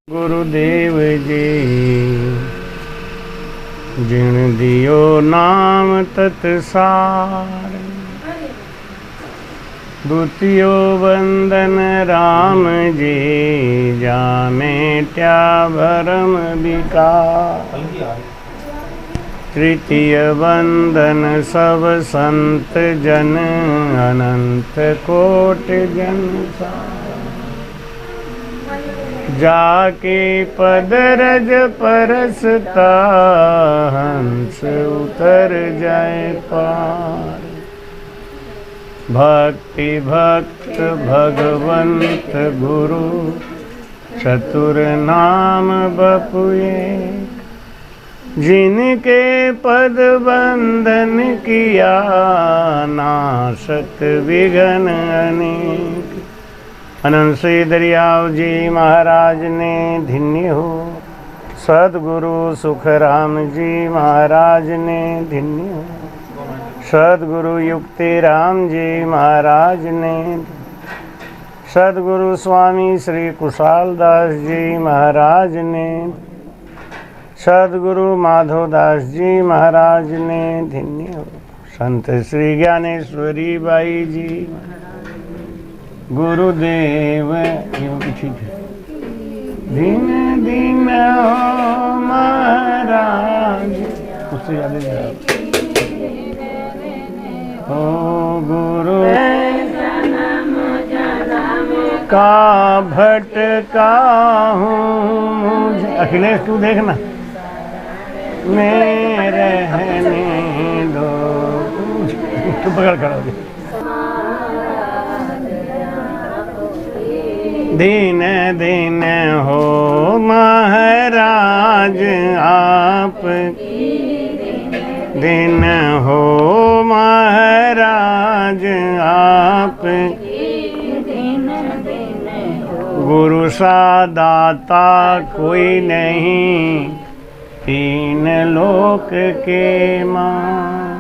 गुरुदेव जी जिण दियो नाम तत्सार, द्वितीयो वंदन राम जी जामे त्या भरम विकार, तृतीय वंदन सब संत जन अनंत कोट जन जाके पद रज परसता हंस उतर जाए पार। भक्ति भक्त भगवंत गुरु चतुर नाम बपुए, जिनके पद बंधन किया नाशत विघ्न अनेक। अनंत श्री दरियाव जी महाराज ने धन्य हो, सदगुरु सुखराम जी महाराज ने धन्य हो, सदगुरु युक्ति राम जी महाराज ने, सदगुरु स्वामी श्री कुशाल दास जी महाराज ने, सदगुरु माधोदास जी महाराज ने धन्य हो, संत श्री ज्ञानेश्वरी बाई जी गुरुदेव ठीक है। दिन दिन हो महाराज, उससे याद हो गुरु का भटका हूँ मुझे। अखिलेश तू देखना, मैं रहने दो, तू पकड़ खड़ा हो। दिन दिन हो महाराज आप, दिन हो महाराज आप, गुरु सा दाता कोई नहीं तीन लोक के मां,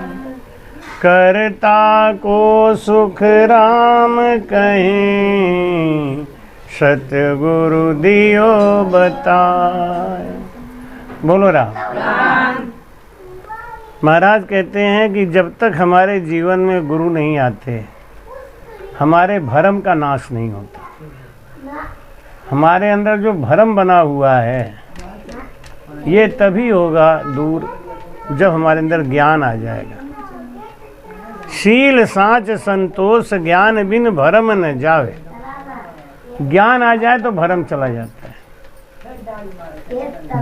करता को सुख राम कहें सतगुरु दियो बताए। बोलो राम। महाराज कहते हैं कि जब तक हमारे जीवन में गुरु नहीं आते हमारे भरम का नाश नहीं होता। हमारे अंदर जो भरम बना हुआ है ये तभी होगा दूर जब हमारे अंदर ज्ञान आ जाएगा। शील साँच संतोष ज्ञान बिन भरम न जावे। ज्ञान आ जाए तो भरम चला जाता है।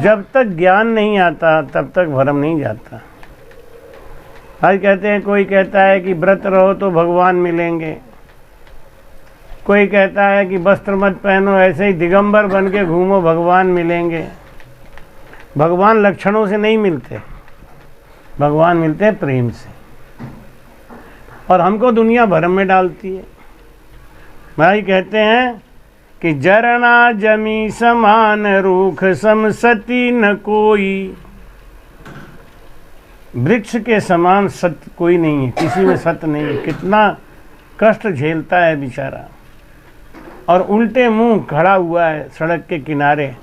जब तक ज्ञान नहीं आता तब तक भरम नहीं जाता। आज कहते हैं, कोई कहता है कि व्रत रहो तो भगवान मिलेंगे, कोई कहता है कि वस्त्र मत पहनो, ऐसे ही दिगंबर बन के घूमो भगवान मिलेंगे। भगवान लक्षणों से नहीं मिलते, भगवान मिलते हैं प्रेम से। और हमको दुनिया भरम में डालती है। भाई कहते हैं कि जरना जमी समान रूख सम सती न कोई। वृक्ष के समान सत्य कोई नहीं है, किसी में सत्य नहीं है। कितना कष्ट झेलता है बेचारा, और उल्टे मुंह खड़ा हुआ है सड़क के किनारे।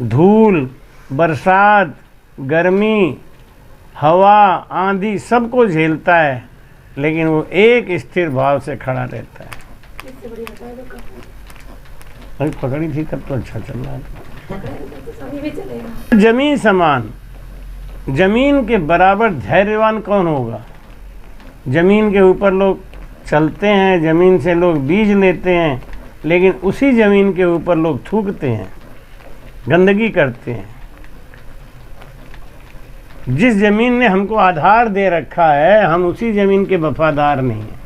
धूल, बरसात, गर्मी, हवा, आंधी सबको झेलता है, लेकिन वो एक स्थिर भाव से खड़ा रहता है। पकड़ी थी तब तो अच्छा चल रहा था। जमीन समान, जमीन के बराबर धैर्यवान कौन होगा? जमीन के ऊपर लोग चलते हैं, जमीन से लोग बीज लेते हैं, लेकिन उसी जमीन के ऊपर लोग थूकते हैं, गंदगी करते हैं। जिस जमीन ने हमको आधार दे रखा है हम उसी जमीन के वफादार नहीं हैं।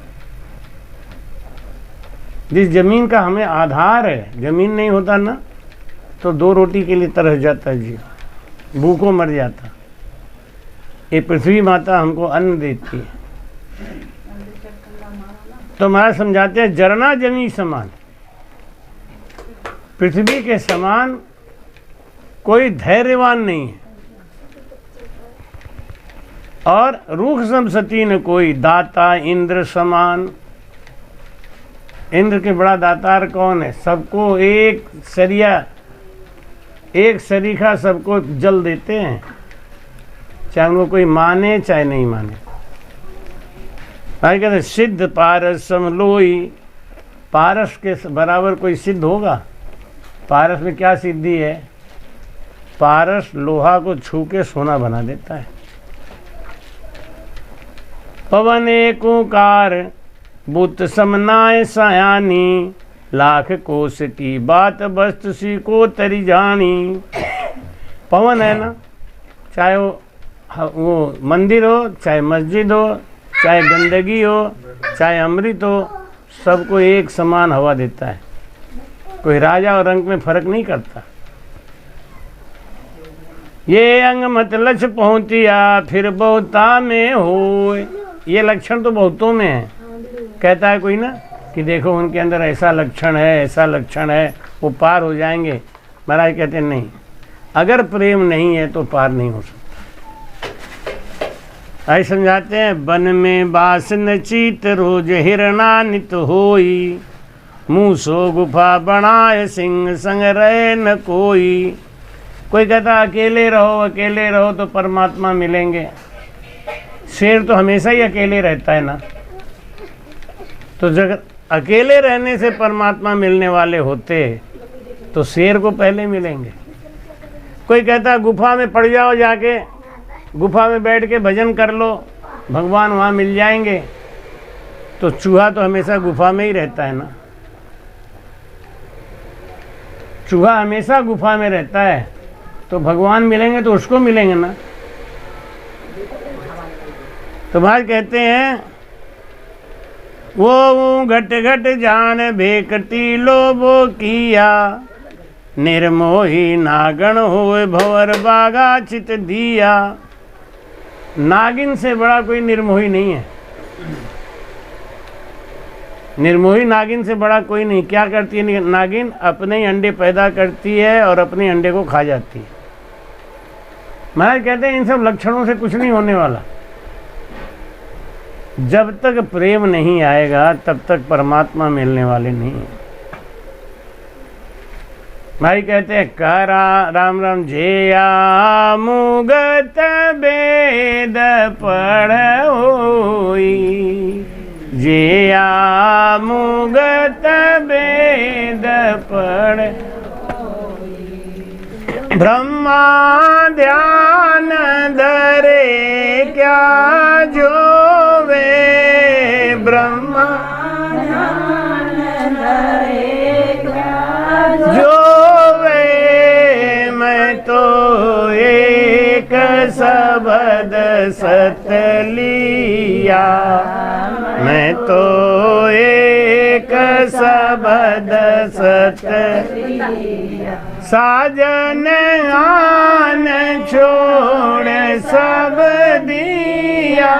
जिस जमीन का हमें आधार है, जमीन नहीं होता ना तो दो रोटी के लिए तरस जाता है जी, भूखों मर जाता। ये पृथ्वी माता हमको अन्न देती है। तो महाराज समझाते हैं, जरना जमी समान, पृथ्वी के समान कोई धैर्यवान नहीं है। और रूख सम सती न कोई, दाता इंद्र समान। इंद्र के बड़ा दातार कौन है? सबको एक सरिया एक सरीखा सबको जल देते हैं, चाहे उनको कोई माने चाहे नहीं माने। भाई कहते सिद्ध पारस समलोई, पारस के बराबर कोई सिद्ध होगा? पारस में क्या सिद्धि है? पारस लोहा को छू के सोना बना देता है। पवन एक ओंकार बुत समनाय सयानी, लाख कोस की बात वस्तु सी को तरी जानी। पवन है ना, चाहे वो मंदिर हो, चाहे मस्जिद हो, चाहे गंदगी हो, चाहे अमृत हो, सबको एक समान हवा देता है। कोई राजा और रंग में फर्क नहीं करता। ये अंग मत लक्ष्य पहुँचिया फिर बहुता में हो, ये लक्षण तो बहुतों में है। कहता है कोई ना कि देखो उनके अंदर ऐसा लक्षण है, ऐसा लक्षण है, वो पार हो जाएंगे। महाराज कहते हैं नहीं, अगर प्रेम नहीं है तो पार नहीं हो सकता। ऐसे समझाते हैं, वन में बास न चीत रोज हिरणानित होई, मूसो गुफा बनाए सिंह संग रहे न कोई। कोई कहता अकेले रहो तो परमात्मा मिलेंगे। शेर तो हमेशा ही अकेले रहता है ना, तो जब अकेले रहने से परमात्मा मिलने वाले होते तो शेर को पहले मिलेंगे। कोई कहता गुफा में पड़ जाओ, जाके गुफा में बैठ के भजन कर लो, भगवान वहाँ मिल जाएंगे। तो चूहा तो हमेशा गुफा में ही रहता है ना, चूहा हमेशा गुफा में रहता है, तो भगवान मिलेंगे तो उसको मिलेंगे ना। तो भाई कहते हैं वो घट घट जान भेकती लोभो किया, निर्मोही नागण होए भंवर बागा चित दिया। नागिन से बड़ा कोई निर्मोही नहीं है। निर्मोही नागिन से बड़ा कोई नहीं। क्या करती है नागिन? अपने ही अंडे पैदा करती है और अपने अंडे को खा जाती है। महाराज कहते हैं इन सब लक्षणों से कुछ नहीं होने वाला। जब तक प्रेम नहीं आएगा तब तक परमात्मा मिलने वाले नहीं है। भाई कहते हैं करा राम राम जेया मुगत वेद पढ़ोई, जेया मुगत वेद पढ़, ब्रह्मा ध्यान धरे क्या जोवे, ब्रह्मा ध्यान धरे क्या जोवे। मैं तो एक शब्द सत लिया, मैं तो एक शब्द सत लिया। साजन आन छोड़ सब दिया,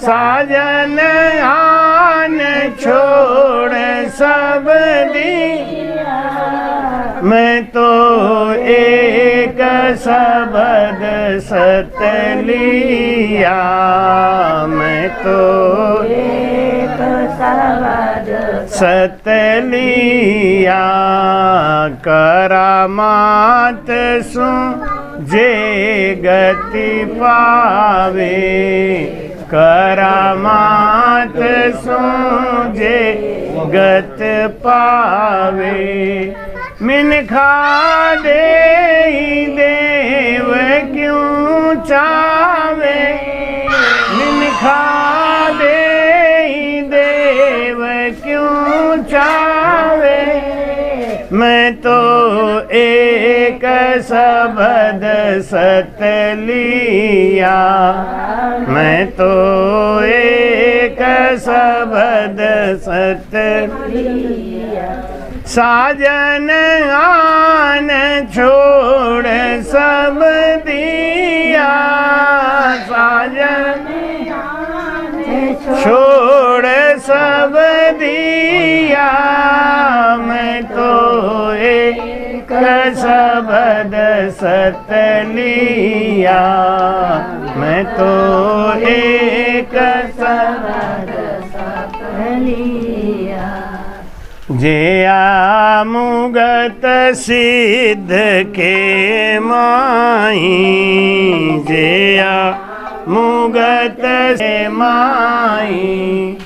साजन आन छोड़ सब दिया। मैं तो एक शब्द सत लिया, मैं तो एक शब्द सत लिया। करामात सु जे गति पावे, करामात सु जे गत पावे। मिनखा दे देव क्यों चावे, मिनखा दे देव क्यों चावे। मैं तो एक शब्द सत लिया, मैं तो एक शब्द सत लिया। साजन आन छोड़ सब दिया, साजन छोड़ सब दिया। मैं तो एक शब्द सत लिया, मैं तो एक शब्द सत लिया। जे मुगत सिद्ध के माही, जया मुगत से माही।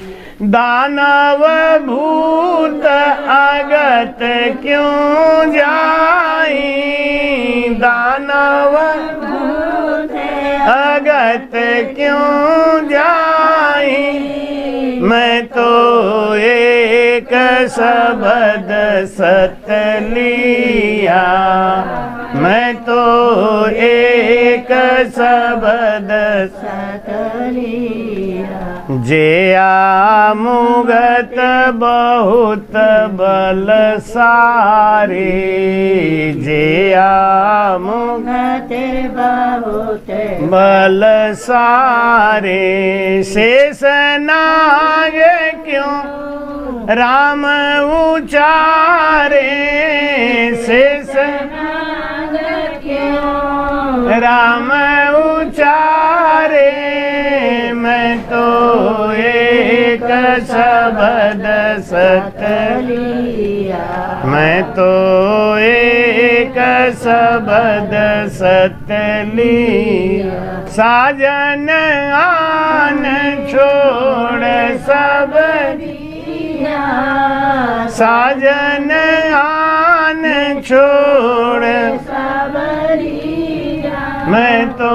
दानव भूत अगत क्यों जाई, दानव भूत अगत क्यों जाई। मैं तो एक शब्द सत लिया, मैं तो एक शब्द सत लिया। जया मुगत बहुत बल सारे, जया मुगत बहुत बल सारे। शेष नाग क्यों राम उचारे, शेष नाग क्यों राम उचारे। मैं तो एक शब्द सत लिया, मैं तो एक शब्द सत लिया। साजन आन छोड़ सब दिया, साजन आन छोड़ सब दिया। मैं तो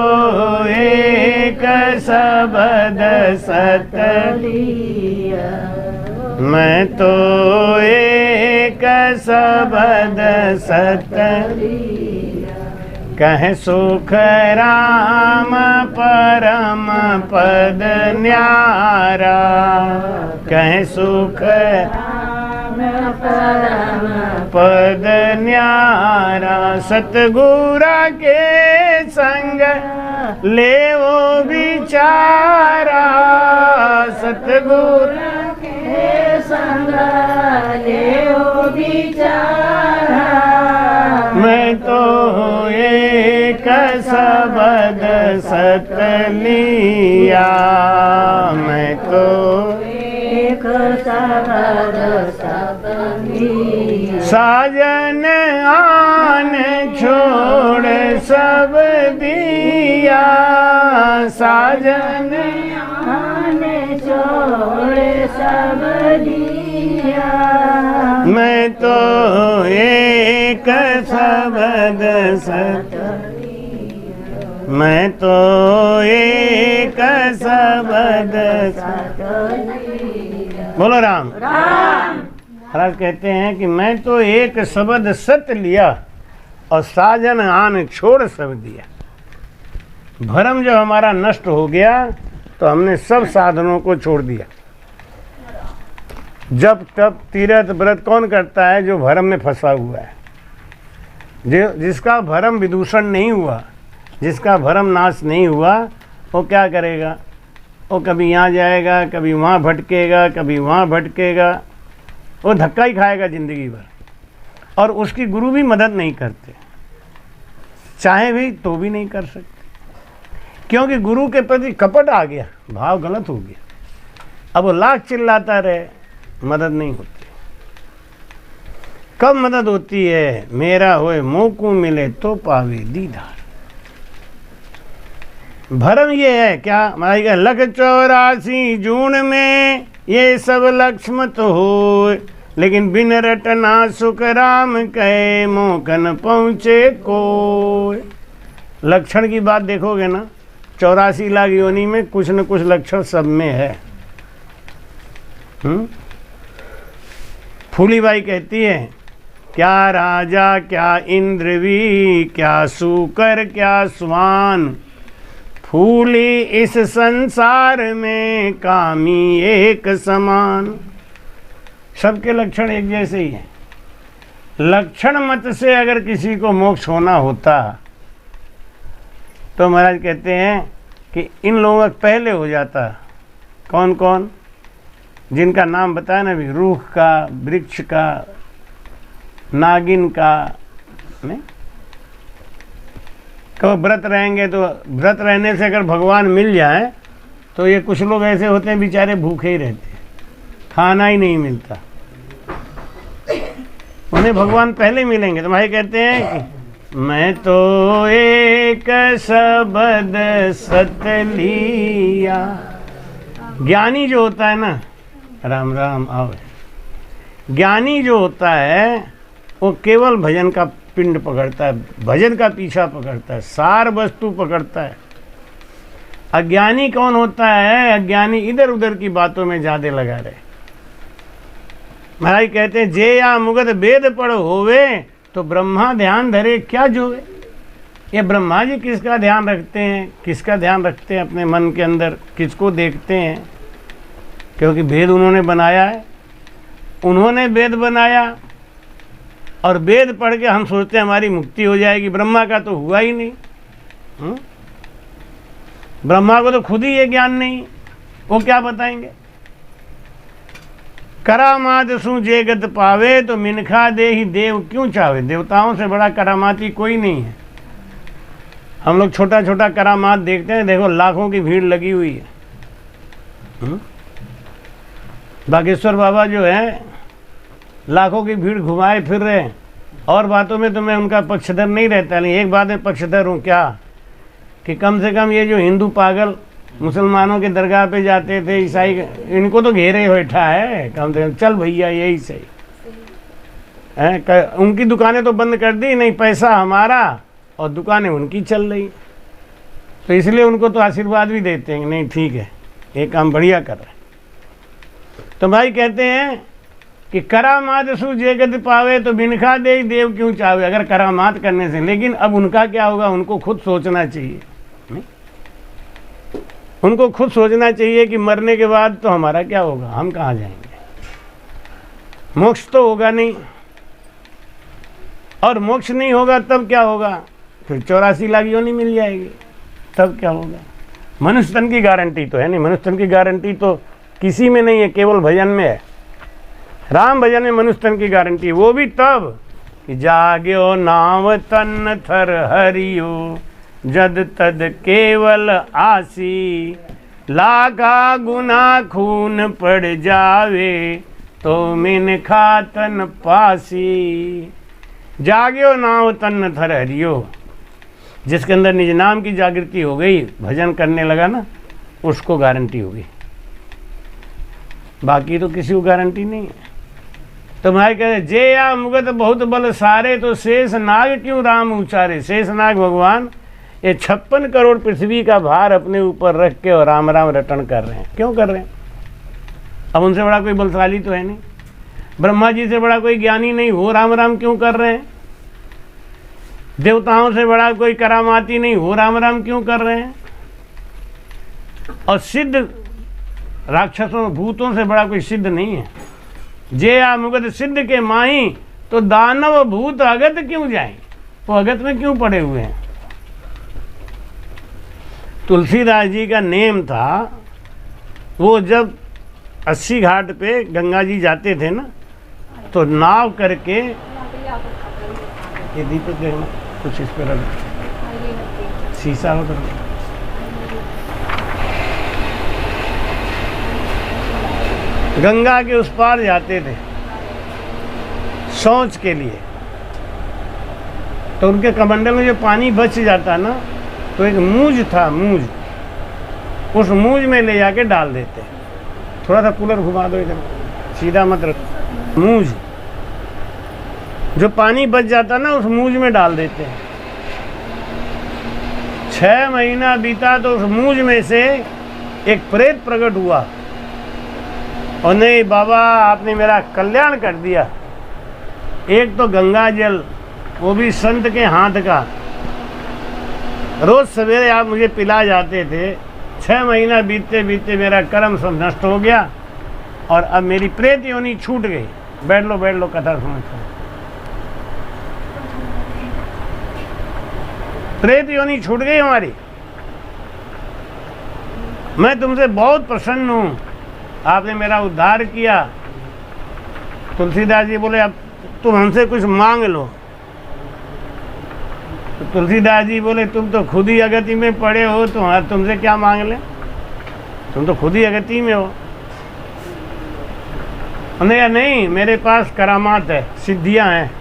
एक शब्द सत लिया, मैं तो एक शब्द सत लिया। कह सुख राम परम पद न्यारा, कह सुख राम परम पद न्यारा। सतगुरा के संग ले वो बिचारा, सतगुरा के संग ले वो बिचारा। मैं तो एक शब्द सत लिया, मैं तो एक शब्द सत लिया। साजन आन छोड़ सब दिया, साजन आन छोड़ सब दिया। मैं तो एक शब्द सत लिया, मैं तो एक शब्द सत लिया। बोलो राम राम। महाराज कहते हैं कि मैं तो एक शब्द सत लिया और साजन आन छोड़ सब दिया। भरम जब हमारा नष्ट हो गया तो हमने सब साधनों को छोड़ दिया। जब तब तीर्थ व्रत कौन करता है? जो भरम में फंसा हुआ है, जिसका भरम विदूषण नहीं हुआ, जिसका भरम नाश नहीं हुआ, वो क्या करेगा? वो कभी यहाँ जाएगा, कभी वहाँ भटकेगा, कभी वहाँ भटकेगा, वो धक्का ही खाएगा ज़िंदगी भर। और उसकी गुरु भी मदद नहीं करते, चाहे भी तो भी नहीं कर सकते, क्योंकि गुरु के प्रति कपट आ गया, भाव गलत हो गया। अब वो लाख चिल्लाता रहे, मदद नहीं होती। कब मदद होती है? मेरा होए मोकू मिले तो पावे दीदार। भरम ये है क्या? महाराज का लख 84 जून में ये सब लक्ष्म तो हो, लेकिन बिन रटना सुख राम कहे मोकन पहुँचे को। लक्षण की बात देखोगे ना, 84 लाख योनि में कुछ न कुछ लक्षण सब में है। फूलीबाई कहती है, क्या राजा क्या इंद्रवी, क्या सूकर क्या स्वान, फूली इस संसार में कामी एक समान। सबके लक्षण एक जैसे ही हैं। लक्षण मत से अगर किसी को मोक्ष होना होता तो महाराज कहते हैं कि इन लोगों का पहले हो जाता। कौन कौन? जिनका नाम बताया ना भी, रूख का, वृक्ष का, नागिन का, नहीं? कब व्रत रहेंगे तो व्रत रहने से अगर भगवान मिल जाए तो ये कुछ लोग ऐसे होते हैं बेचारे भूखे ही रहते हैं, खाना ही नहीं मिलता। उन्हें भगवान पहले मिलेंगे। तो भाई कहते हैं कि मैं तो एक शब्द सत लिया। ज्ञानी जो होता है ना, राम राम आओ, ज्ञानी जो होता है वो केवल भजन का पिंड पकड़ता है, भजन का पीछा पकड़ता है, सार वस्तु पकड़ता है। अज्ञानी कौन होता है? अज्ञानी इधर उधर की बातों में ज्यादा लगा रहे। महाराज कहते हैं जे या मुगत वेद पढ़ होवे तो ब्रह्मा ध्यान धरे क्या जोवे। ये ब्रह्मा जी किसका ध्यान रखते हैं? किसका ध्यान रखते हैं अपने मन के अंदर? किसको देखते हैं? क्योंकि भेद उन्होंने बनाया है, उन्होंने वेद बनाया। और वेद पढ़ के हम सोचते हैं हमारी मुक्ति हो जाएगी। ब्रह्मा का तो हुआ ही नहीं। ब्रह्मा को तो खुद ही ये ज्ञान नहीं, वो क्या बताएंगे? करामात सु जे गत पावे तो मिनखा दे ही देव क्यों चावे। देवताओं से बड़ा करामाती कोई नहीं है। हम लोग छोटा छोटा करामात देखते हैं, देखो लाखों की भीड़ लगी हुई है। बागेश्वर बाबा जो है लाखों की भीड़ घुमाए फिर रहे हैं। और बातों में तो मैं उनका पक्षधर नहीं रहता, नहीं एक बात में पक्षधर हूँ क्या, कि कम से कम ये जो हिंदू पागल मुसलमानों के दरगाह पे जाते थे, ईसाई, इनको तो घेरे बैठा है कम से कम। चल भैया यही सही है। उनकी दुकानें तो बंद कर दी, नहीं पैसा हमारा और दुकानें उनकी चल रही। तो इसलिए उनको तो आशीर्वाद भी देते हैं, नहीं ठीक है ये काम बढ़िया कर रहे हैं। तो भाई कहते हैं कि करामात सु जे गत पावे तो बिनखा दे देव क्यों चावे। अगर करामात करने से, लेकिन अब उनका क्या होगा उनको खुद सोचना चाहिए। नहीं? उनको खुद सोचना चाहिए कि मरने के बाद तो हमारा क्या होगा, हम कहाँ जाएंगे। मोक्ष तो होगा नहीं, और मोक्ष नहीं होगा तब क्या होगा, फिर 84 लाख योनि मिल जाएगी, तब क्या होगा। मनुष्य तन की गारंटी तो है नहीं, मनुष्य तन की गारंटी तो किसी में नहीं है, केवल भजन में है। राम भजन में मनुष्य तन की गारंटी, वो भी तब कि जाग्यो नाम तन थर हरियो जद तद केवल आसी। लाखा गुना खून पड़ जावे तो मिनखा तन पासी। जाग्यो नाम तन थर हरियो, जिसके अंदर निज नाम की जागृति हो गई, भजन करने लगा ना, उसको गारंटी होगी। बाकी तो किसी को गारंटी नहीं है। तो भाई कहते जे या मुगत बहुत बल सारे तो शेष नाग क्यों राम उचारे। शेष नाग भगवान ये 56 करोड़ पृथ्वी का भार अपने ऊपर रख के और राम राम रटन कर रहे हैं। क्यों कर रहे हैं? अब उनसे बड़ा कोई बलशाली तो है नहीं, ब्रह्मा जी से बड़ा कोई ज्ञानी नहीं, हो राम राम क्यों कर रहे हैं। देवताओं से बड़ा कोई करामाती नहीं, हो राम राम क्यों कर रहे हैं। और सिद्ध राक्षसों भूतों से बड़ा कोई सिद्ध नहीं है। जे आ मुगत सिद्ध के माही तो दानव भूत अगत क्यों जाए, वो अगत में क्यों पड़े हुए हैं। तुलसीदास जी का नेम था, वो जब 80 घाट पे गंगा जी जाते थे ना, तो नाव करके, ये दीपक देखना कुछ इस पर शीशा हो तो गंगा के उस पार जाते थे शौच के लिए। तो उनके कमंडल में जो पानी बच जाता ना, तो एक मूंज था, मूंज, उस मूंज में ले जाके डाल देते। थोड़ा सा कूलर घुमा दो इधर, सीधा मत रखो। मूंज जो पानी बच जाता ना, उस मूंज में डाल देते हैं। 6 महीना बीता तो उस मूंज में से एक प्रेत प्रकट हुआ, और नहीं बाबा आपने मेरा कल्याण कर दिया। एक तो गंगा जल, वो भी संत के हाथ का, रोज सवेरे आप मुझे पिला जाते थे। 6 महीना बीतते बीतते मेरा कर्म सब नष्ट हो गया, और अब मेरी प्रेत योनि छूट गई। बैठ लो कथा सुनो। प्रेत योनि छूट गई हमारी। मैं तुमसे बहुत प्रसन्न हूँ, आपने मेरा उद्धार किया। तुलसीदास जी बोले अब तुम हमसे कुछ मांग लो। तो तुलसीदास जी बोले तुम तो खुद ही अगति में पड़े हो, तो तुमसे क्या मांग लें, तुम तो खुद ही अगति में हो। उन्होंने कहा नहीं, मेरे पास करामात है, सिद्धियां हैं,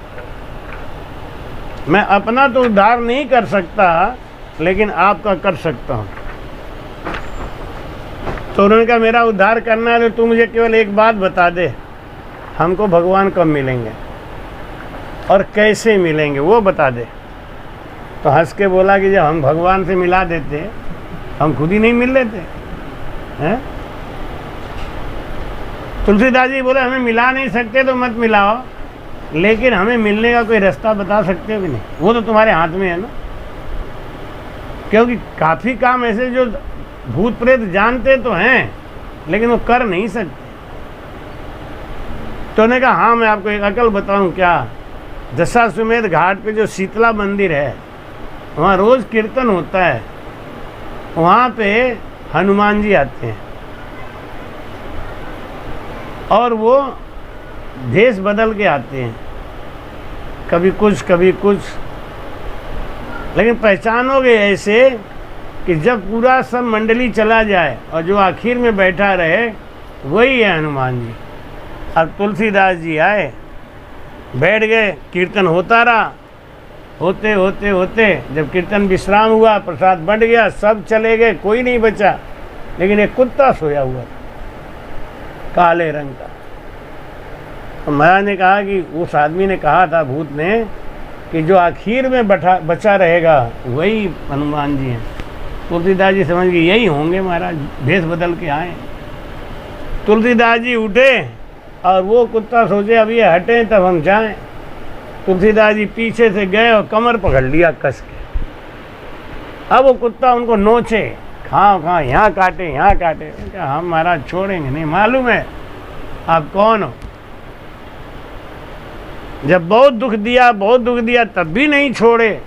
मैं अपना तो उद्धार नहीं कर सकता लेकिन आपका कर सकता हूँ। तो उन्होंने कहा मेरा उद्धार करना है तो तू मुझे केवल एक बात बता दे, हमको भगवान कब मिलेंगे और कैसे मिलेंगे वो बता दे। तो हंस के बोला कि जब हम भगवान से मिला देते हम खुद ही नहीं मिल लेते हैं। तुलसीदास जी बोले हमें मिला नहीं सकते तो मत मिलाओ, लेकिन हमें मिलने का कोई रास्ता बता सकते हो कि नहीं, वो तो तुम्हारे हाथ में है ना। क्योंकि काफ़ी काम ऐसे जो भूत प्रेत जानते तो हैं लेकिन वो कर नहीं सकते। तो उन्होंने कहा हाँ, मैं आपको एक अकल बताऊं क्या। दशाश्वमेध घाट पे जो शीतला मंदिर है वहाँ रोज़ कीर्तन होता है, वहाँ पे हनुमान जी आते हैं और वो भेष बदल के आते हैं, कभी कुछ कभी कुछ, लेकिन पहचानोगे ऐसे कि जब पूरा सब मंडली चला जाए और जो आखिर में बैठा रहे वही है हनुमान जी। अब तुलसीदास जी आए, बैठ गए, कीर्तन होता रहा, होते होते होते जब कीर्तन विश्राम हुआ, प्रसाद बंट गया, सब चले गए, कोई नहीं बचा, लेकिन एक कुत्ता सोया हुआ काले रंग का। तो महाराज ने कहा कि उस आदमी ने कहा था, भूत ने, कि जो आखिर में बचा रहेगा वही हनुमान जी हैं। तुलसीदास जी समझ गए यही होंगे महाराज, भेष बदल के आए। तुलसीदास जी उठे और वो कुत्ता सोचे अब ये हटे तब हम जाएं। तुलसीदास जी पीछे से गए और कमर पकड़ लिया कस के। अब वो कुत्ता उनको नोचे, खाओ यहाँ काटे यहाँ काटे। हम महाराज छोड़ेंगे नहीं, मालूम है आप कौन हो। जब बहुत दुख दिया तब भी नहीं छोड़े।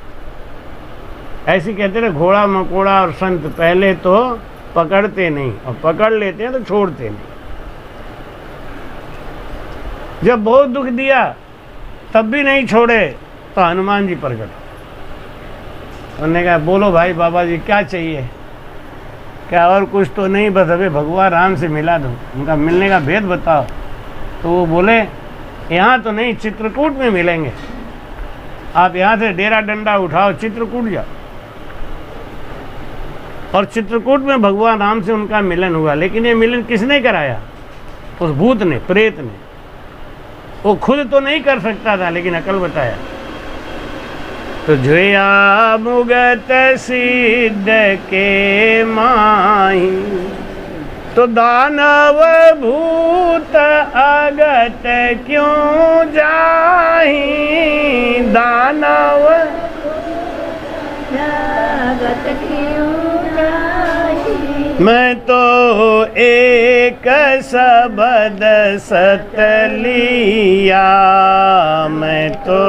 ऐसे कहते थे घोड़ा मकोड़ा और संत पहले तो पकड़ते नहीं और पकड़ लेते हैं तो छोड़ते नहीं। जब बहुत दुख दिया तब भी नहीं छोड़े तो हनुमान जी प्रकट। उन्होंने कहा बोलो भाई बाबा जी क्या चाहिए। क्या और कुछ तो नहीं, बस अबे भगवान राम से मिला दो, उनका मिलने का भेद बताओ। तो वो बोले यहाँ तो नहीं, चित्रकूट में मिलेंगे, आप यहाँ से डेरा डंडा उठाओ चित्रकूट जाओ। और चित्रकूट में भगवान राम से उनका मिलन हुआ। लेकिन ये मिलन किसने कराया? उस भूत ने, प्रेत ने। वो खुद तो नहीं कर सकता था लेकिन अकल बताया। तो जोया मुगत सिद्ध के माही, तो दानव भूत अगत क्यों जाही। दानव अगत क्यों जाही। मैं तो एक शब्द सत लिया, मैं तो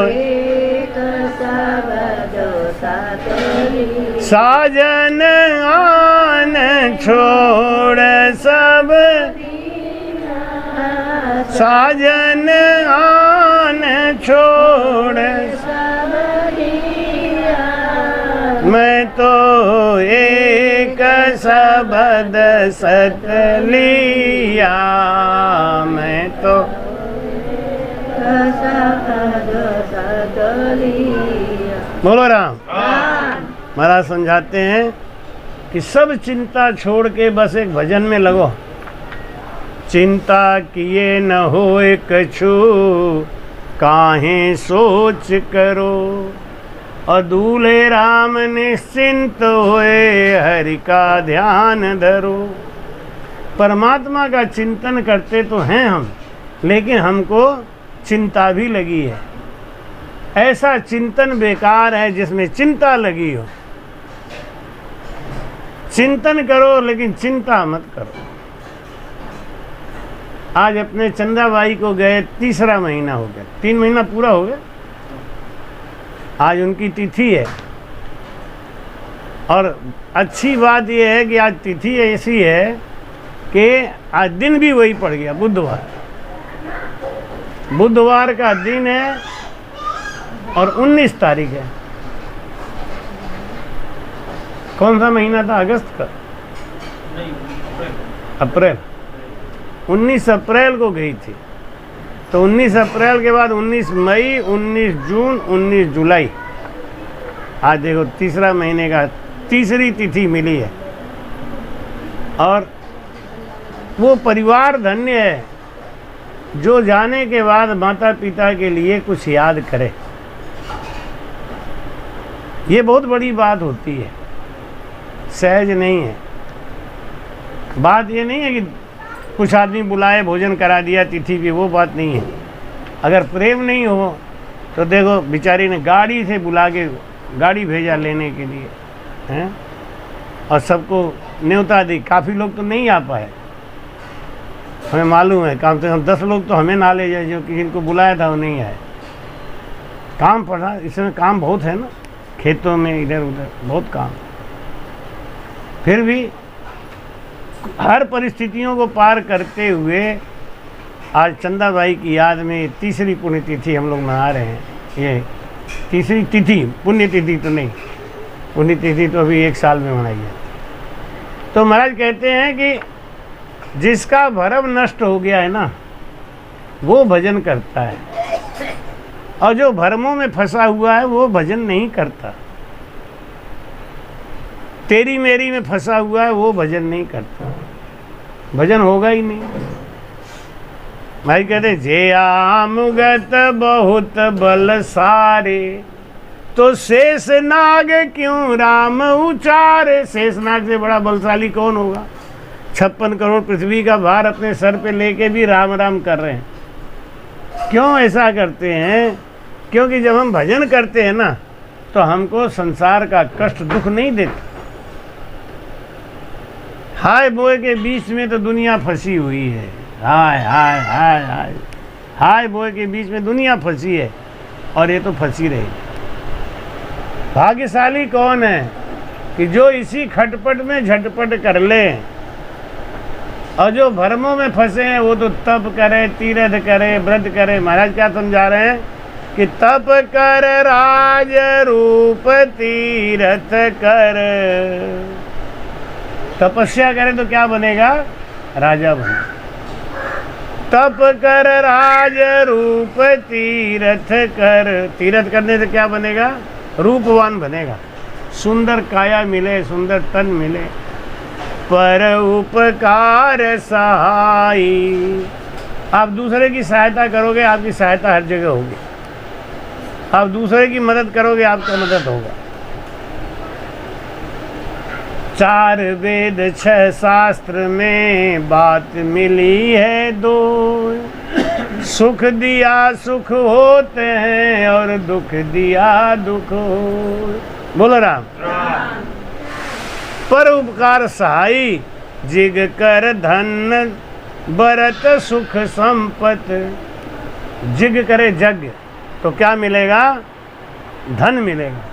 एक शब्द सत लिया। साजन आन छोड़ सब, साजन आन छोड़ सब, मैं तो एक शब्द सत लिया, मैं तो शब्द सत लिया। बोलो राम। महाराज समझाते हैं कि सब चिंता छोड़ के बस एक भजन में लगो। चिंता किए न होए कछु, काहे सोच करो। और दूल्हे राम निश्चिंत होए, हरि का ध्यान धरो। परमात्मा का चिंतन करते तो हैं हम, लेकिन हमको चिंता भी लगी है। ऐसा चिंतन बेकार है जिसमें चिंता लगी हो। चिंतन करो लेकिन चिंता मत करो। आज अपने चंदाबाई को गए 3रा महीना हो गया, 3 महीना पूरा हो गया। आज उनकी तिथि है और अच्छी बात यह है कि आज तिथि ऐसी है कि आज दिन भी वही पड़ गया, बुधवार। बुधवार का दिन है और 19 तारीख है। कौन सा महीना था? अगस्त का? अप्रैल। 19 अप्रैल को गई थी। तो 19 अप्रैल के बाद 19 मई, 19 जून, 19 जुलाई, आज देखो तीसरा महीने का तीसरी तिथि मिली है। और वो परिवार धन्य है जो जाने के बाद माता पिता के लिए कुछ याद करे। ये बहुत बड़ी बात होती है, सहज नहीं है। बात ये नहीं है कि कुछ आदमी बुलाए, भोजन करा दिया तिथि की, वो बात नहीं है। अगर प्रेम नहीं हो तो देखो बेचारी ने गाड़ी से बुला के गाड़ी भेजा लेने के लिए हैं, और सबको न्योता दी। काफ़ी लोग तो नहीं आ पाए, हमें मालूम है। कम से कम 10 लोग तो हमें ना ले जाए, जो कि इनको बुलाया था वो नहीं आए। काम पड़ा, इसमें काम बहुत है ना, खेतों में इधर उधर बहुत काम। फिर भी हर परिस्थितियों को पार करते हुए आज चंदाबाई की याद में तीसरी पुण्यतिथि हम लोग मना रहे हैं। ये तीसरी तिथि, पुण्यतिथि तो नहीं, पुण्यतिथि तो अभी 1 साल में मनाई है। तो महाराज कहते हैं कि जिसका भरम नष्ट हो गया है ना, वो भजन करता है, और जो भरमों में फंसा हुआ है वो भजन नहीं करता। तेरी मेरी में फंसा हुआ है वो भजन नहीं करता, भजन होगा ही नहीं। भाई कहते जे आमगत बहुत बल सारे, तो शेष नाग क्यों राम उचारे। शेष नाग से बड़ा बलशाली कौन होगा? 56 करोड़ पृथ्वी का भार अपने सर पे लेके भी राम राम कर रहे हैं। क्यों ऐसा करते हैं? क्योंकि जब हम भजन करते हैं ना, तो हमको संसार का कष्ट दुख नहीं देता। हाय बोए के बीच में तो दुनिया फंसी हुई है। हाय हाय हाय हाय हाय बोए के बीच में दुनिया फंसी है, और ये तो फंसी रहेगी। भाग्यशाली कौन है कि जो इसी खटपट में झटपट कर ले, और जो भरमों में फंसे हैं वो तो तप करे, तीर्थ करे, व्रत करे। महाराज क्या समझा रहे हैं कि तप कर राज रूप तीर्थ कर। तपस्या करे तो क्या बनेगा? राजा बनेगा। तप कर राज रूप तीर्थ कर। तीर्थ करने से क्या बनेगा? रूपवान बनेगा, सुंदर काया मिले, सुंदर तन मिले। पर उपकार सहाई, आप दूसरे की सहायता करोगे, आपकी सहायता हर जगह होगी। आप दूसरे की मदद करोगे, आपका मदद होगा। 4 वेद 6 शास्त्र में बात मिली है दो। सुख दिया सुख होते हैं, और दुख दिया दुख हो। बोलो राम। पर उपकार सहाई, जिग कर धन बरत सुख संपत। जिग करे जग तो क्या मिलेगा? धन मिलेगा।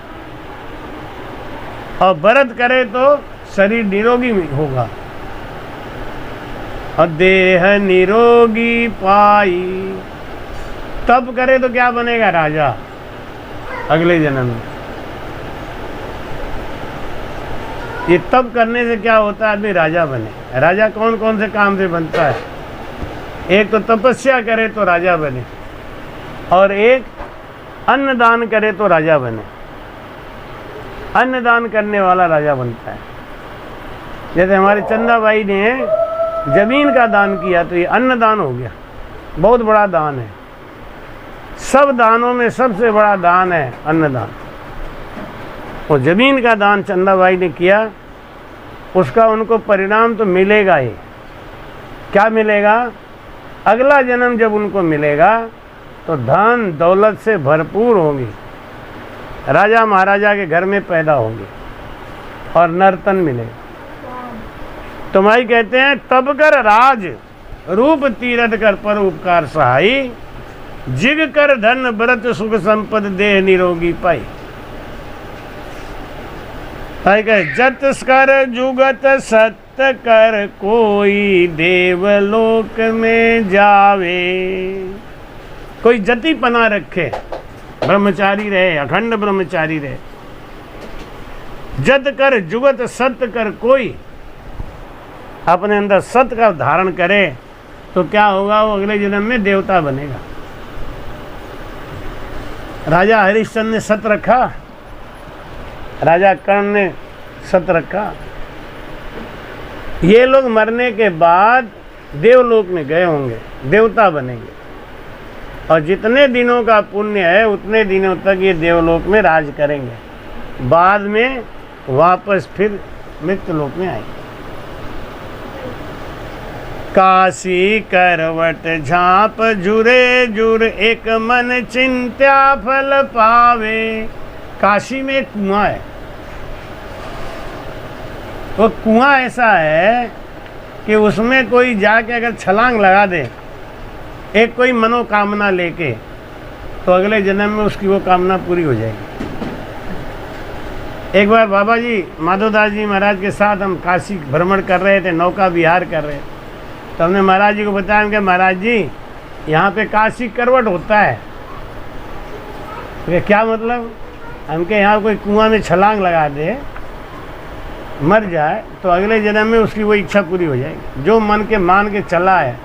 और व्रत करे तो शरीर निरोगी होगा, और देह निरोगी पाई। तप करे तो क्या बनेगा? राजा अगले जन्म में। ये तप करने से क्या होता है? आदमी राजा बने। राजा कौन कौन से काम से बनता है? एक तो तपस्या करे तो राजा बने, और एक अन्नदान करे तो राजा बने। अन्नदान करने वाला राजा बनता है। जैसे हमारे चंदाबाई ने जमीन का दान किया, तो ये अन्नदान हो गया, बहुत बड़ा दान है। सब दानों में सबसे बड़ा दान है अन्नदान। वो जमीन का दान चंदाबाई ने किया, उसका उनको परिणाम तो मिलेगा ही। क्या मिलेगा? अगला जन्म जब उनको मिलेगा तो धन दौलत से भरपूर होंगी, राजा महाराजा के घर में पैदा होंगे, और नर्तन मिलेगा। तो भाई कहते हैं तब कर राज रूप तीर्थ कर, पर उपकार सहाई। जिग कर धन व्रत सुख संपद देह निरोगी पाई। भाई कहे जत कर जुगत सत्य कर, कोई देवलोक में जावे। कोई जति पना रखे, ब्रह्मचारी रहे, अखंड ब्रह्मचारी रहे। जत कर जुगत सत्य कर, कोई अपने अंदर सत्य का धारण करे, तो क्या होगा, वो अगले जन्म में देवता बनेगा। राजा हरिश्चंद्र ने सत रखा, राजा कर्ण ने सत रखा। ये लोग मरने के बाद देवलोक में गए होंगे, देवता बनेंगे, और जितने दिनों का पुण्य है उतने दिनों तक ये देवलोक में राज करेंगे। बाद में वापस फिर मृत्युलोक में आएंगे। काशी करवट झांप जुरे जुर, एक मन चिंत्या फल पावे। काशी में एक कुआं है, वो कुआं ऐसा है कि उसमें कोई जाके अगर छलांग लगा दे एक कोई मनोकामना लेके, तो अगले जन्म में उसकी वो कामना पूरी हो जाएगी। एक बार बाबा जी माधवदास जी महाराज के साथ हम काशी भ्रमण कर रहे थे, नौका विहार कर रहे थे, तो हमने महाराज जी को बताया कि महाराज जी यहाँ पे काशी करवट होता है। तो क्या मतलब? हमके यहाँ कोई कुआं में छलांग लगा दे मर जाए तो अगले जन्म में उसकी वो इच्छा पूरी हो जाएगी, जो मन के मान के चला है।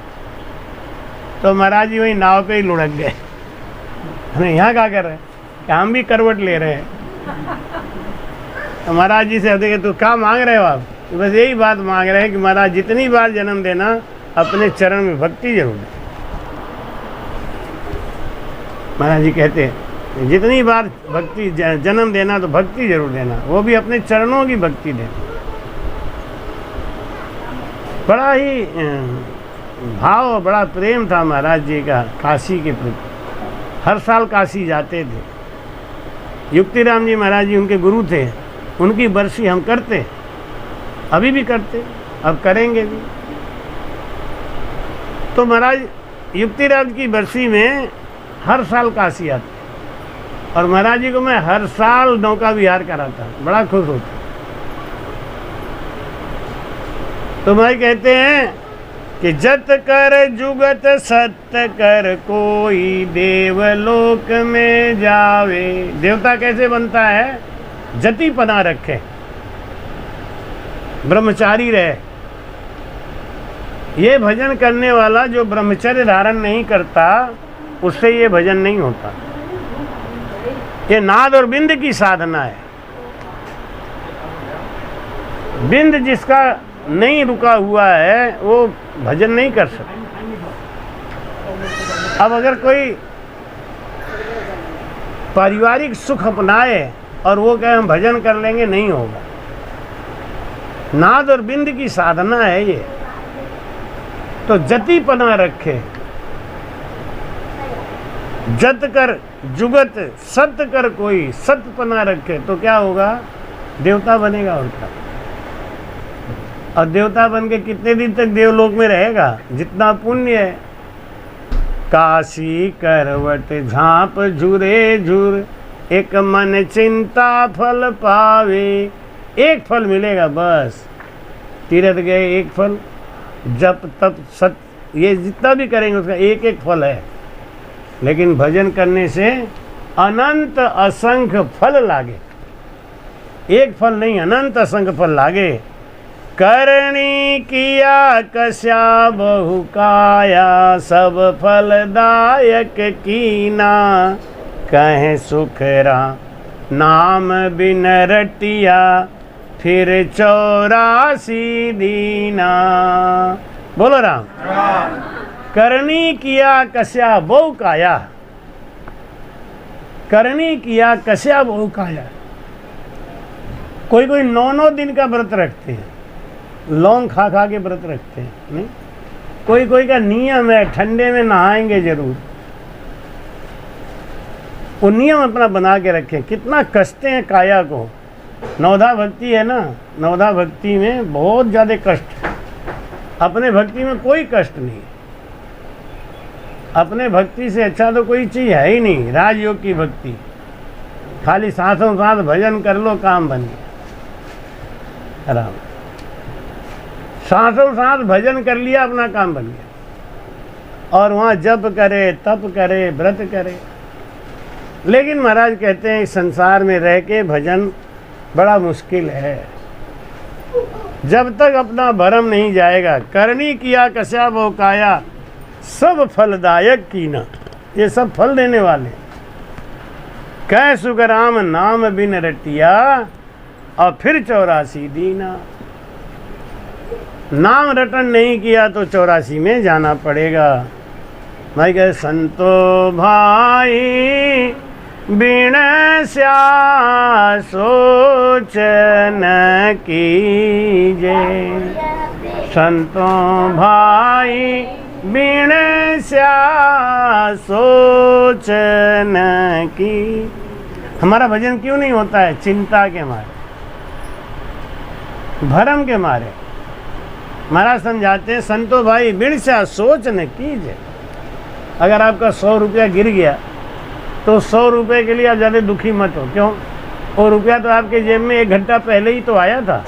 तो महाराज जी वही नाव पे ही लुढ़क गए। हमें यहाँ क्या कर रहे हैं कि हम भी करवट ले रहे हैं। तो महाराज जी से देखे तो क्या मांग रहे हो आप? तो बस यही बात मांग रहे हैं कि महाराज जितनी बार जन्म देना अपने चरण में भक्ति जरूर दें। महाराज जी कहते हैं जितनी बार भक्ति जन्म देना तो भक्ति जरूर देना, वो भी अपने चरणों की भक्ति देना। बड़ा ही भाव, बड़ा प्रेम था महाराज जी का काशी के प्रति। हर साल काशी जाते थे। युक्तिराम जी महाराज जी उनके गुरु थे, उनकी बरसी हम करते, अभी भी करते, अब करेंगे भी। तो महाराज युक्तिराम की बरसी में हर साल काशी आते, और महाराज जी को मैं हर साल नौका विहार कराता, बड़ा खुश होता। तो भाई कहते हैं कि जत कर जुगत सत्य कर, कोई देवलोक में जावे। देवता कैसे बनता है? जति पना रखे, ब्रह्मचारी रहे। ये भजन करने वाला जो ब्रह्मचर्य धारण नहीं करता, उससे ये भजन नहीं होता। ये नाद और बिंद की साधना है। बिंद जिसका नहीं रुका हुआ है वो भजन नहीं कर सकता। अब अगर कोई पारिवारिक सुख अपनाए और वो कहे हम भजन कर लेंगे, नहीं होगा। नाद और बिंद की साधना है ये। तो जति पना रखे, जत कर जुगत सत्य कर, कोई सत्य पना रखे तो क्या होगा? देवता बनेगा। और क्या? और देवता बन के कितने दिन तक देवलोक में रहेगा? जितना पुण्य है। काशी करवट झांप झुरे झुर, एक मन चिंता फल पावे। एक फल मिलेगा बस। तीर्थ गए एक फल, जप तप सत ये जितना भी करेंगे उसका एक एक फल है। लेकिन भजन करने से अनंत असंख्य फल लागे। एक फल नहीं, अनंत असंख्य फल लागे। करणी किया कस्या बहु काया, सब फलदायक कीना। कहे सुखरा नाम बिन रटिया, फिर 84 दीना। बोलो राम। करनी किया कस्या बहु काया, करनी किया कस्या बहु काया। कोई कोई 9 दिन का व्रत रखते हैं, लौंग खा खा के व्रत रखते हैं। नहीं, कोई कोई का नियम है ठंडे में नहाएंगे जरूर। वो नियम अपना बना के रखें। कितना कसते हैं काया को। नवधा भक्ति है ना, नवधा भक्ति में बहुत ज़्यादा कष्ट है। अपने भक्ति में कोई कष्ट नहीं। अपने भक्ति से अच्छा तो कोई चीज़ है ही नहीं। राजयोग की भक्ति, खाली सांसों सांस भजन कर लो, काम बन गया। आराम, सांसों सांस भजन कर लिया, अपना काम बन गया। और वहाँ जप करे, तप करे, व्रत करे। लेकिन महाराज कहते हैं इस संसार में रह के भजन बड़ा मुश्किल है। जब तक अपना भरम नहीं जाएगा। करनी किया कस्या बहु काया, सब फलदायक कीना, ये सब फल देने वाले। कै सुख राम नाम बिन रटिया और फिर 84 दीना। नाम रटन नहीं किया तो 84 में जाना पड़ेगा। भाई कहे संतो भाई बिन स्या सोच न कीजे। संतो भाई बिन स्या सोच न की। हमारा भजन क्यों नहीं होता है? चिंता के मारे, भरम के मारे। महाराज समझाते हैं संतो भाई बिन स्या सोच न कीजिए। अगर आपका 100 रुपया गिर गया तो 100 रुपये के लिए आप ज़्यादा दुखी मत हो। क्यों? वो रुपया तो आपके जेब में 1 घंटा पहले ही तो आया था,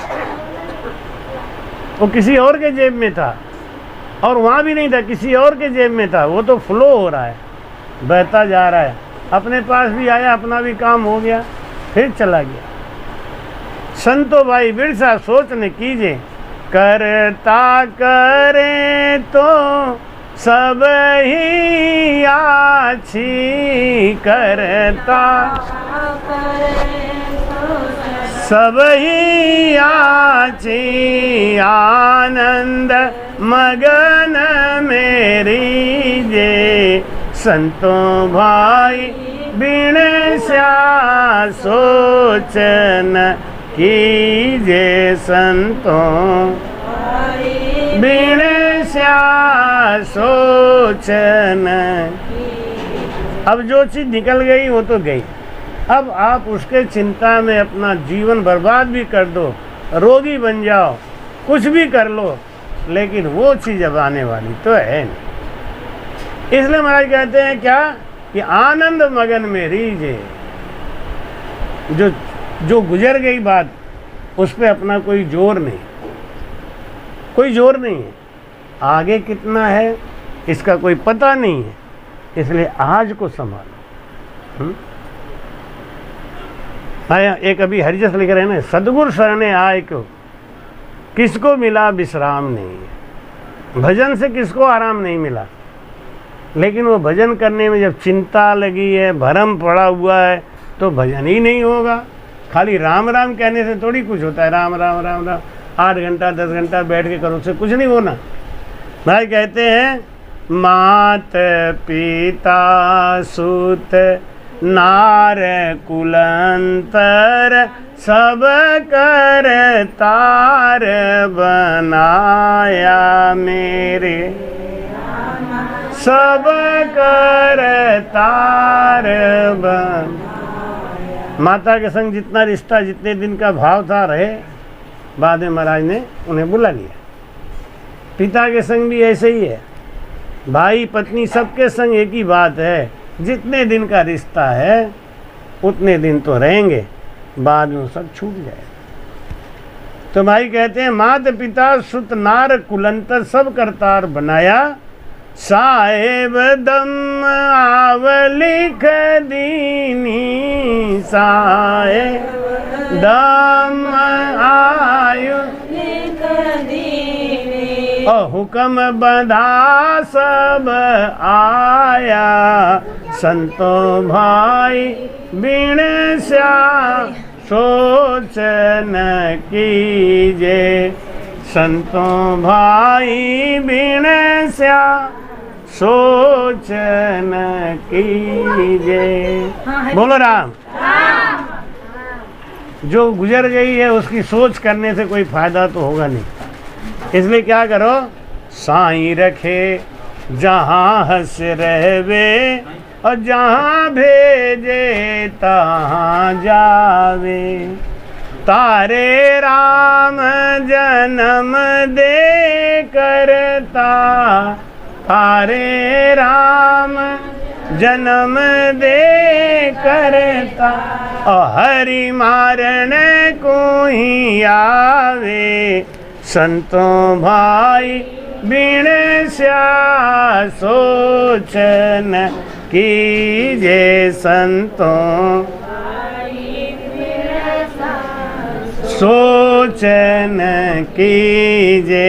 वो किसी और के जेब में था, और वहाँ भी नहीं था, किसी और के जेब में था। वो तो फ्लो हो रहा है, बहता जा रहा है, अपने पास भी आया, अपना भी काम हो गया, फिर चला गया। संतो भाई बिरसा सोच न कीजिए, करता करे तो सब ही आछी। करता सब ही आछी आनंद मगन मेरी जे। संतों भाई बिन स्या सोच न कीजे। संतों बिन स्या सोच न। अब जो चीज़ निकल गई वो तो गई। अब आप उसके चिंता में अपना जीवन बर्बाद भी कर दो, रोगी बन जाओ, कुछ भी कर लो, लेकिन वो चीज़ अब आने वाली तो है नहीं। इसलिए महाराज कहते हैं क्या कि आनंद मगन में रीजे। जो गुजर गई बात, उस पर अपना कोई जोर नहीं, कोई जोर नहीं है। आगे कितना है इसका कोई पता नहीं है, इसलिए आज को संभालो। आया एक अभी हरिजस लिख रहे हैं ना, सदगुरु शरणे आए क्यों, किसको मिला विश्राम नहीं। भजन से किसको आराम नहीं मिला, लेकिन वो भजन करने में जब चिंता लगी है, भरम पड़ा हुआ है, तो भजन ही नहीं होगा। खाली राम राम कहने से थोड़ी कुछ होता है। राम राम राम राम 8 घंटा 10 घंटा बैठ के करो, उससे कुछ नहीं होना। भाई कहते हैं मात पिता सुत नार कुलंतर सब कर तार बनाया मेरे। सब कर तार बन। माता के संग जितना रिश्ता, जितने दिन का भाव था रहे, बाद में महाराज ने उन्हें बुला लिया। पिता के संग भी ऐसे ही है, भाई पत्नी सबके संग एक ही बात है, जितने दिन का रिश्ता है उतने दिन तो रहेंगे, बाद में सब छूट जाए। तो भाई कहते हैं मात पिता सुत नार कुलंतर सब करतार बनाया। साहेब दम आव लिख दीनी। साहेब दम आयु लिख दीनी। और हुक्म बंधा सब आया। संतों भाई बिन स्या सोच न कीजे। संतों भाई बिन स्या सोच न कीजे। बोलो राम। जो गुजर गई है उसकी सोच करने से कोई फायदा तो होगा नहीं, इसलिए क्या करो, साईं रखे जहाँ हंस रहवे और जहाँ भेजे तहाँ जावे। तारे राम जन्म दे करता। तारे राम जन्म दे करता। और हरि मारण को ही आवे। संतों भाई बिन स्या सोच न कीजे। संतों सोच लोचन कीजे,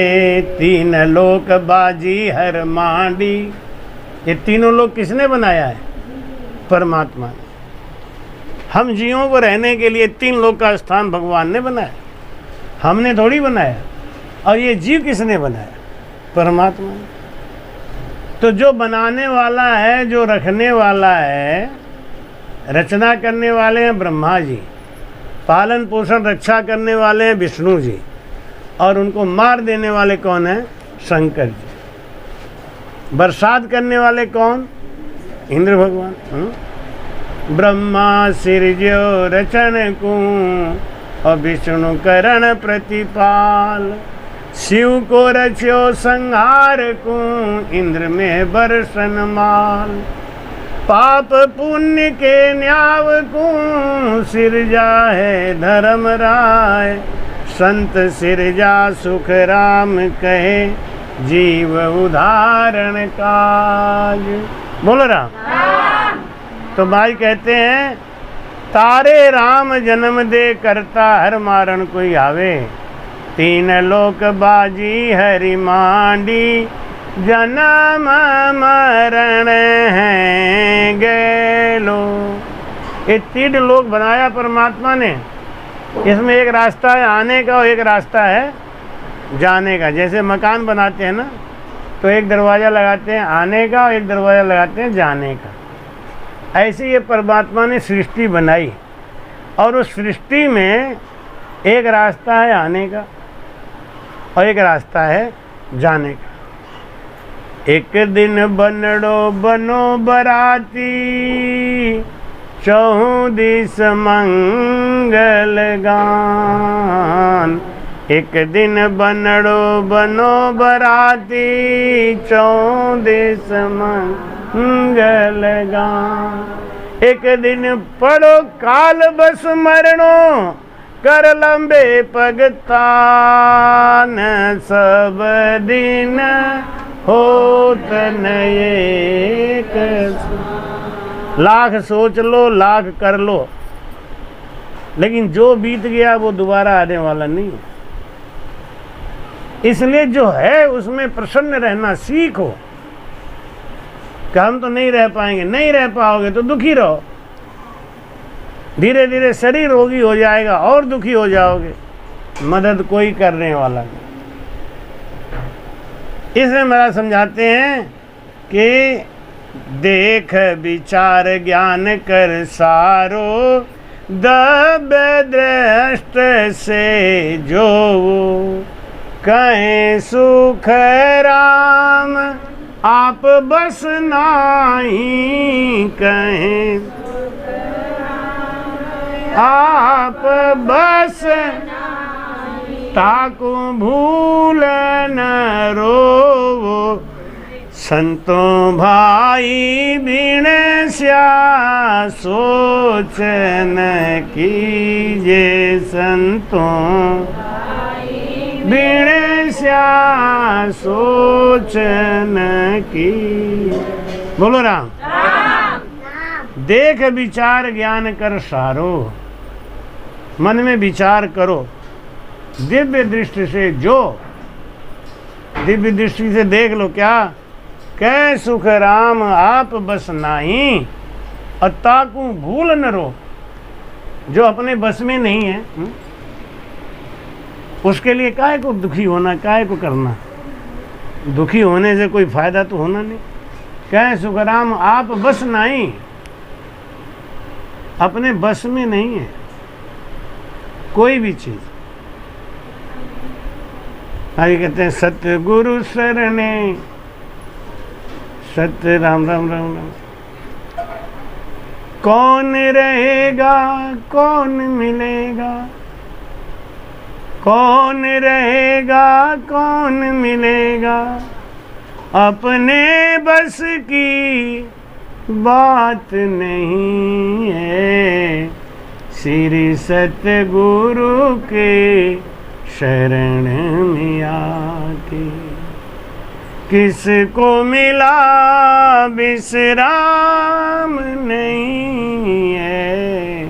तीन लोक बाजी हर मांडी। ये तीनों लोग किसने बनाया है? परमात्मा ने। हम जीवों को रहने के लिए तीन लोक का स्थान भगवान ने बनाया, हमने थोड़ी बनाया। और ये जीव किसने बनाया? परमात्मा ने। तो जो बनाने वाला है, जो रखने वाला है, रचना करने वाले हैं ब्रह्मा जी, पालन पोषण रक्षा करने वाले हैं विष्णु जी, और उनको मार देने वाले कौन हैं? शंकर जी। बरसात करने वाले कौन? इंद्र भगवान। ब्रह्मा सिरज्यो रचन को, और विष्णु करण प्रतिपाल। शिव को रच्यो संहार को, इंद्र में बरसन माल। पाप पुण्य के न्याव को, सिरजा है धर्म राय। संत सिरजा सुख राम कहे, जीव उदाहरण काज। बोलो राम। तो भाई कहते हैं, तारे राम जन्म दे, करता हर मारण कोई आवे। तीन लोक बाजी हरि मांडी, जन्म मरण है गेलो। ये तीन लोक बनाया परमात्मा ने। इसमें एक रास्ता है आने का और एक रास्ता है जाने का। जैसे मकान बनाते हैं ना, तो एक दरवाज़ा लगाते हैं आने का और एक दरवाज़ा लगाते हैं जाने का। ऐसे ये परमात्मा ने सृष्टि बनाई, और उस सृष्टि में एक रास्ता है आने का और एक रास्ता है जाने का। एक दिन बनड़ो बनो बराती, चौं दिस मंगल गान। एक दिन बनड़ो बनो बराती, चौं दिस मंगल गान। एक दिन पढ़ो काल बस मरणो, कर लंबे पगतान। सब दिन होत नये, लाख सोच लो लाख कर लो, लेकिन जो बीत गया वो दोबारा आने वाला नहीं है। इसलिए जो है उसमें प्रसन्न रहना सीखो। कि हम तो नहीं रह पाएंगे, नहीं रह पाओगे तो दुखी रहो। धीरे धीरे शरीर रोगी हो जाएगा और दुखी हो जाओगे, मदद कोई करने वाला नहीं। इसमें महाराज समझाते हैं कि देख विचार ज्ञान कर सारो, दब दृष्ट से जो कहें सुख राम, आप बस नाही कहें। आप बस ताको भूल न रोवो, संतों भाई बिन स्या सोचन कीजे। संतों बिन स्या सोचन की। बोलो राम। देख विचार ज्ञान कर सारो, मन में विचार करो दिव्य दृष्टि से। जो दिव्य दृष्टि से देख लो, क्या कै सुख राम आप बस नाही, और ताकू भूल न रो। जो अपने बस में नहीं है, उसके लिए काहे को दुखी होना, काहे को करना। दुखी होने से कोई फायदा तो होना नहीं। कै सुख राम आप बस नहीं, अपने बस में नहीं है कोई भी चीज। आगे कहते हैं, सत्य गुरु शरणे, सत्य राम राम राम राम। कौन रहेगा कौन मिलेगा, कौन रहेगा कौन मिलेगा। अपने बस की बात नहीं है, श्री सतगुरु के शरण में आके। किसको मिला विश्राम नहीं है,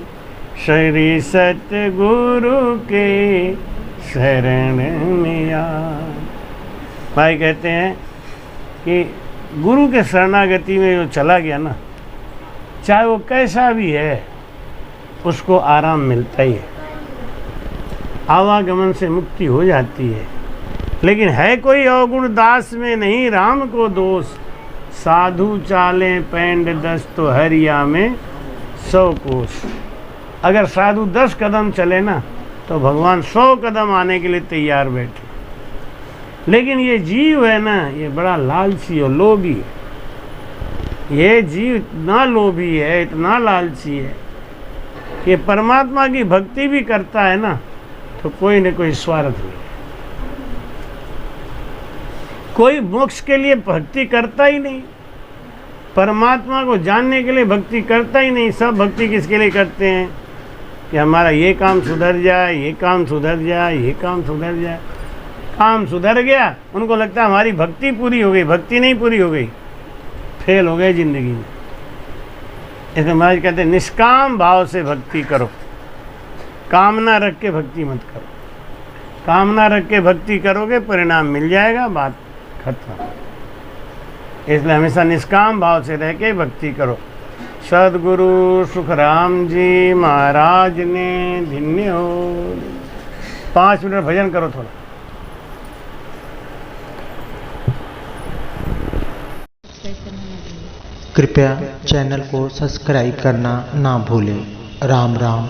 श्री सतगुरु के शरण में आ। भाई कहते हैं कि गुरु के शरणागति में जो चला गया ना, चाहे वो कैसा भी है, उसको आराम मिलता ही है, आवागमन से मुक्ति हो जाती है। लेकिन है कोई अवगुण दास में नहीं राम को दोष, साधु चाले पैंड 10 तो हरिया में 100 कोस। अगर साधु 10 कदम चले ना तो भगवान 100 कदम आने के लिए तैयार बैठे। लेकिन ये जीव है ना, ये बड़ा लालची और लोभी है। ये जीव इतना लोभी है, इतना लालची है कि परमात्मा की भक्ति भी करता है ना तो कोई न कोई स्वार्थ नहीं, कोई मोक्ष के लिए भक्ति करता ही नहीं, परमात्मा को जानने के लिए भक्ति करता ही नहीं। सब भक्ति किसके लिए करते हैं कि हमारा ये काम सुधर जाए, ये काम सुधर जाए, ये काम सुधर जाए। काम सुधर गया, उनको लगता है हमारी भक्ति पूरी हो गई। भक्ति नहीं पूरी हो गई, फेल हो गए जिंदगी में। इसमें महाराज कहते हैं निष्काम भाव से भक्ति करो, कामना रख के भक्ति मत करो। कामना रख के भक्ति करोगे परिणाम मिल जाएगा, बात खत्म। इसलिए हमेशा निष्काम भाव से रह के भक्ति करो। सदगुरु सुखराम जी महाराज ने धन्य हो। 5 मिनट भजन करो थोड़ा। कृपया चैनल को सब्सक्राइब करना ना भूलें। राम राम।